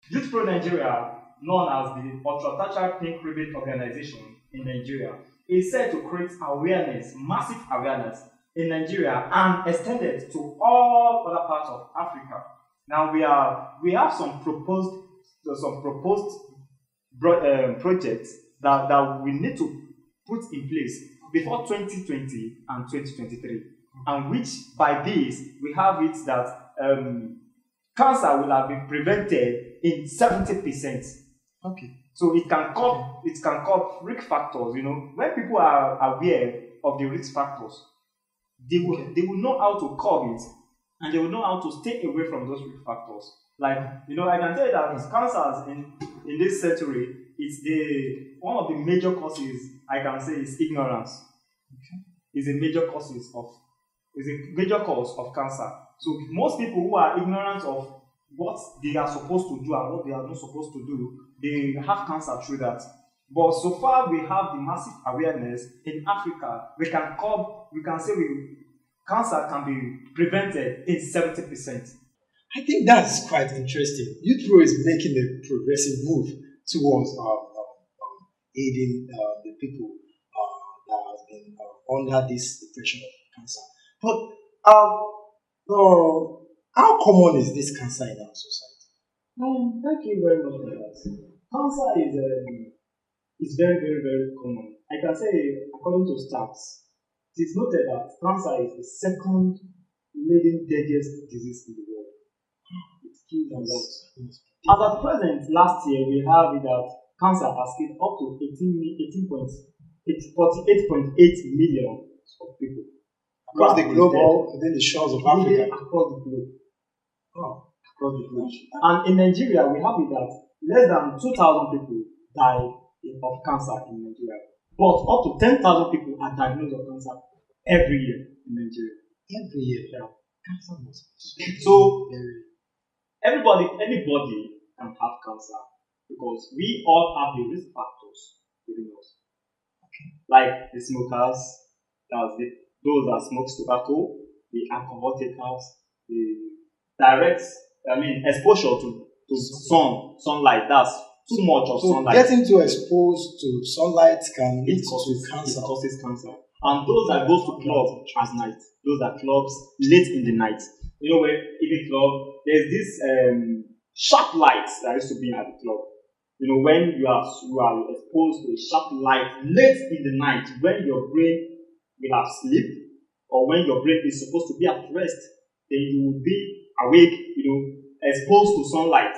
Youth Pro Nigeria, known as the Ultra Tertiary Pink Ribbon Organization in Nigeria, is set to create awareness, massive awareness in Nigeria and extended to all other parts of Africa. Now we have some proposed projects that we need to put in place before 2020 and 2023, and which by this we have it that cancer will have been prevented in 70%. Okay. So it can curb risk factors. You know, when people are aware of the risk factors, they will know how to curb it, and they will know how to stay away from those risk factors. Like, you know, I can tell you that cancers in this century, it's the one of the major causes I can say is ignorance. Okay. Is a major cause of cancer. So most people who are ignorant of what they are supposed to do and what they are not supposed to do, they have cancer through that. But so far we have the massive awareness in Africa. Cancer can be prevented in 70%. I think that's quite interesting. Youth Pro is making a progressive move towards aiding the people that has been under this depression of cancer. But how common is this cancer in our society? Thank you very much for that. Cancer is very, very, very common. I can say, according to stats, it is noted that cancer is the second leading deadliest disease in the world. It kills a lot. As at present, last year we have it that cancer has killed up to 48.8 million of people across the globe or within the shores of Africa? Across the globe. Oh. Across the globe. And in Nigeria, we have it that less than 2,000 people die of cancer in Nigeria. But up to 10,000 people are diagnosed with cancer every year in Nigeria. Every year? Yeah. Cancer must be so, anybody can have cancer because we all have the risk factors within us. Okay. Like the smokers, those that smoke tobacco, the alcohol takers, the direct, exposure to sunlight. That's too much of sunlight. Getting too exposed to sunlight can lead to cancer. It causes cancer. And those that go to clubs at night, those that clubs late in the night. You know, when in the club, there's this sharp lights that used to be at the club. You know, when you are exposed to a sharp light late in the night, when your brain will have sleep, or when your brain is supposed to be at rest, then you will be awake, exposed to sunlight.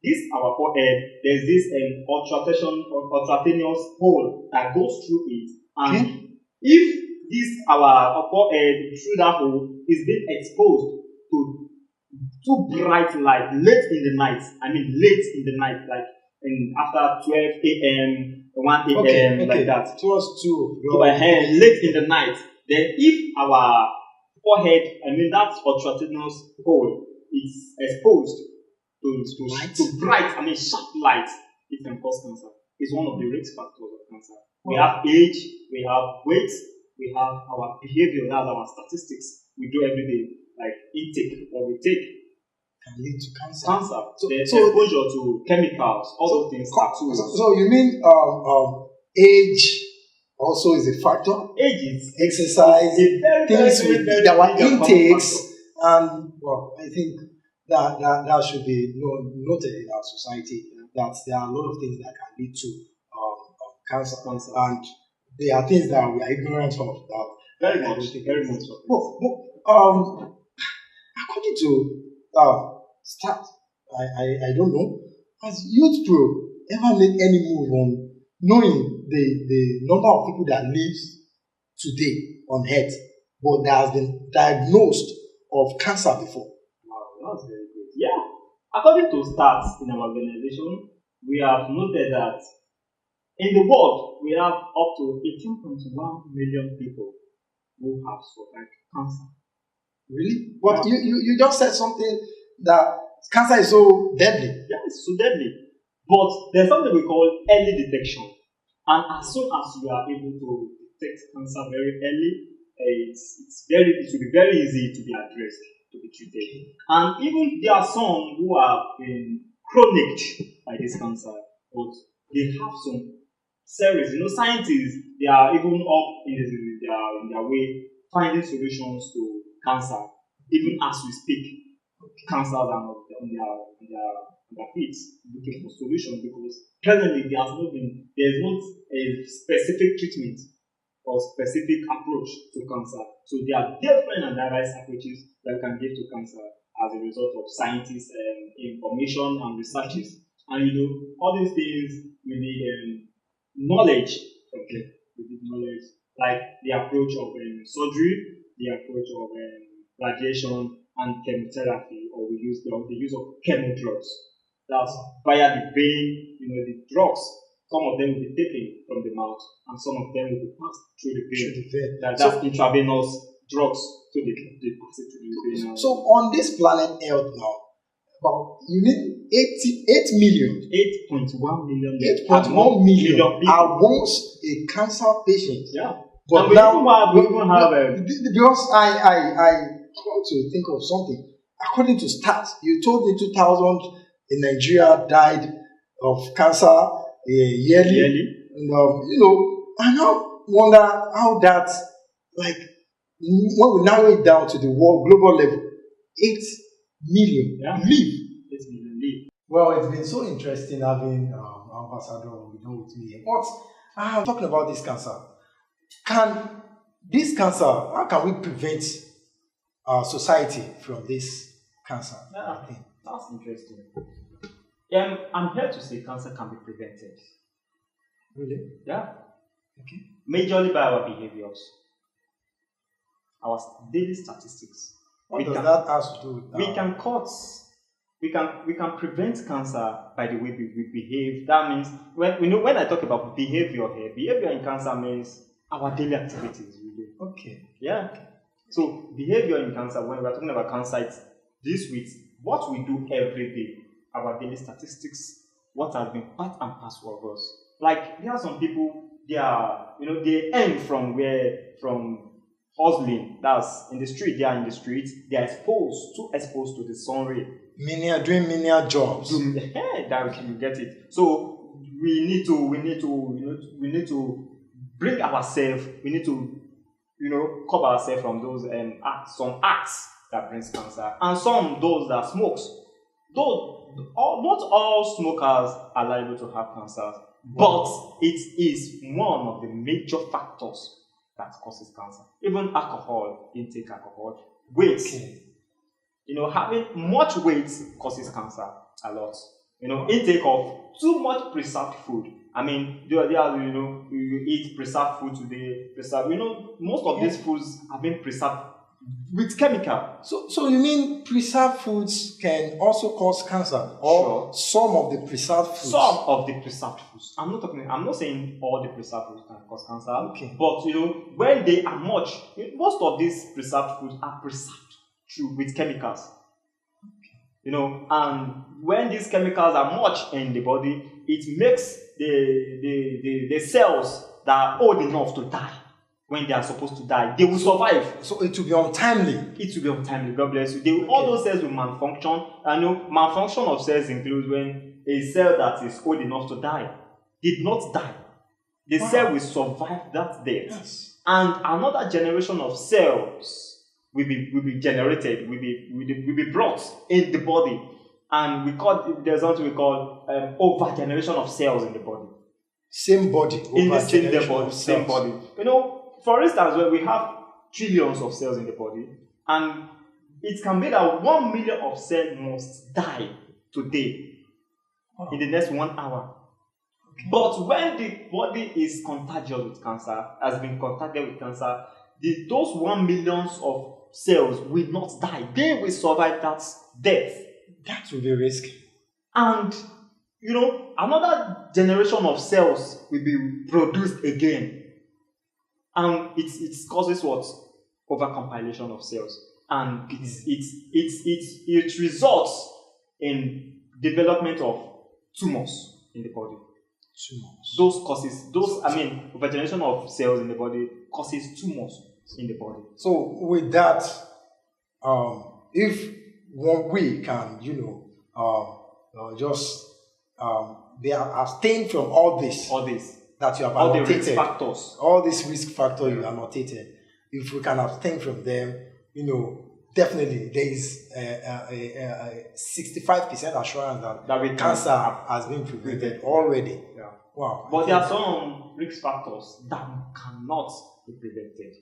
This our forehead, there's this ultrataneous hole that goes through it, and if this our forehead through that hole is being exposed to too bright light late in the night, like after 12 a.m., 1 a.m., like that. Towards 2 late in the night. Then if our forehead, that ultrataneous hole is exposed to bright, sharp light, it can cause cancer. It's one of the risk factors of cancer. We have age, we have weight, we have our behavior, that's our statistics we do every day, like intake, what we take can lead to cancer. So exposure to chemicals, all those things. So you mean age also is a factor? Age is exercise, things with our intakes, and I think that should be noted in our society that there are a lot of things that can lead to cancer, and there are things that we are ignorant of. Very much. According to stats, I don't know, has Youth Pro ever made any move on knowing the number of people that lives today on Earth, but that has been diagnosed of cancer before? Wow, that's very good. Yeah. According to stats in our organization, we have noted that in the world, we have up to 18.1 million people who have survived cancer. Really? But you just said something that cancer is so deadly. Yeah, it's so deadly. But there's something we call early detection. And as soon as you are able to detect cancer very early, it will be very easy to be addressed, to be treated. And even there are some who have been chronic by this cancer, but they have some series. Scientists, they are even up in their way finding solutions to cancer. Even as we speak, cancers are on their feet looking for solutions, because presently there's not a specific treatment or specific approach to cancer. So there are different and diverse approaches that we can give to cancer as a result of scientists' information and researches. And all these things we need knowledge. Okay, we need knowledge, like the approach of surgery, the approach of radiation and chemotherapy, or the use of chemo drugs. That's via the vein. The drugs. Some of them will be taken from the mouth, and some of them will be passed through the vein. That's intravenous drugs to the pass it through the vein. So on this planet Earth now, you need 8 million. 8.1 million. 8.1 million are once a cancer patient. Yeah. But and now we even have because I want to think of something. According to stats, you told me 2,000 in Nigeria died of cancer yearly. And, I now wonder how that, like, when we narrow it down to the world global level, 8 million live. 8 million live. Well, it's been so interesting having Ambassador Ogidan with me here. But talking about this cancer, how can we prevent our society from this cancer? Yeah, that's interesting. I'm here to say cancer can be prevented. Really? Yeah. Okay. Majorly by our behaviors, our daily statistics. What does that have to do with that? We can prevent cancer by the way we behave. That means when I talk about behavior here, behavior in cancer means our daily activities we do. Okay. Yeah. So behavior in cancer, when we're talking about cancer, it's this with what we do every day, our daily statistics, what has been part and parcel of us. Like there are some people, they earn from hustling. That's in the street. They are in the street. They are exposed to the sun ray. Doing menial jobs. Directly, you get it. So we need to bring ourselves. We need to cover ourselves from those some acts that brings cancer, and those that smokes. Though not all smokers are liable to have cancer, but it is one of the major factors that causes cancer. Even intake alcohol, weight. Okay. Having much weight causes cancer a lot. Intake of too much preserved food. I mean, you eat preserved food today. Most of these foods have been preserved with chemical. So you mean preserved foods can also cause cancer, or some of the preserved foods? Some of the preserved foods. I'm not saying all the preserved foods can cause cancer. Okay. But when they are most of these preserved foods are preserved with chemicals. Okay. And when these chemicals are much in the body, it makes the cells that are old enough to die, when they are supposed to die, they will survive. So it will be untimely. It will be untimely. God bless you. All those cells will malfunction. Malfunction of cells includes when a cell that is old enough to die did not die. The cell will survive that death. Yes. And another generation of cells will be generated, will be brought in the body. And there's something we call overgeneration of cells in the body. Same body. In the same body. For instance, when we have trillions of cells in the body, and it can be that 1 million of cells must die today in the next 1 hour. Okay. But when the body is contagious with cancer, has been contacted with cancer, those 1 million of cells will not die. They will survive that death. That will be risky. And another generation of cells will be produced again. And it causes what? Overcompilation of cells. And it results in development of tumors in the body. Tumors. Overgeneration of cells in the body causes tumors in the body. So with that, if we can, just they are abstain from all this that you have all annotated. the risk factors. All these risk factors you annotated. If we can abstain from them, definitely there is a 65% assurance that cancer has been prevented already. Yeah. Wow. But there are some risk factors that cannot be prevented.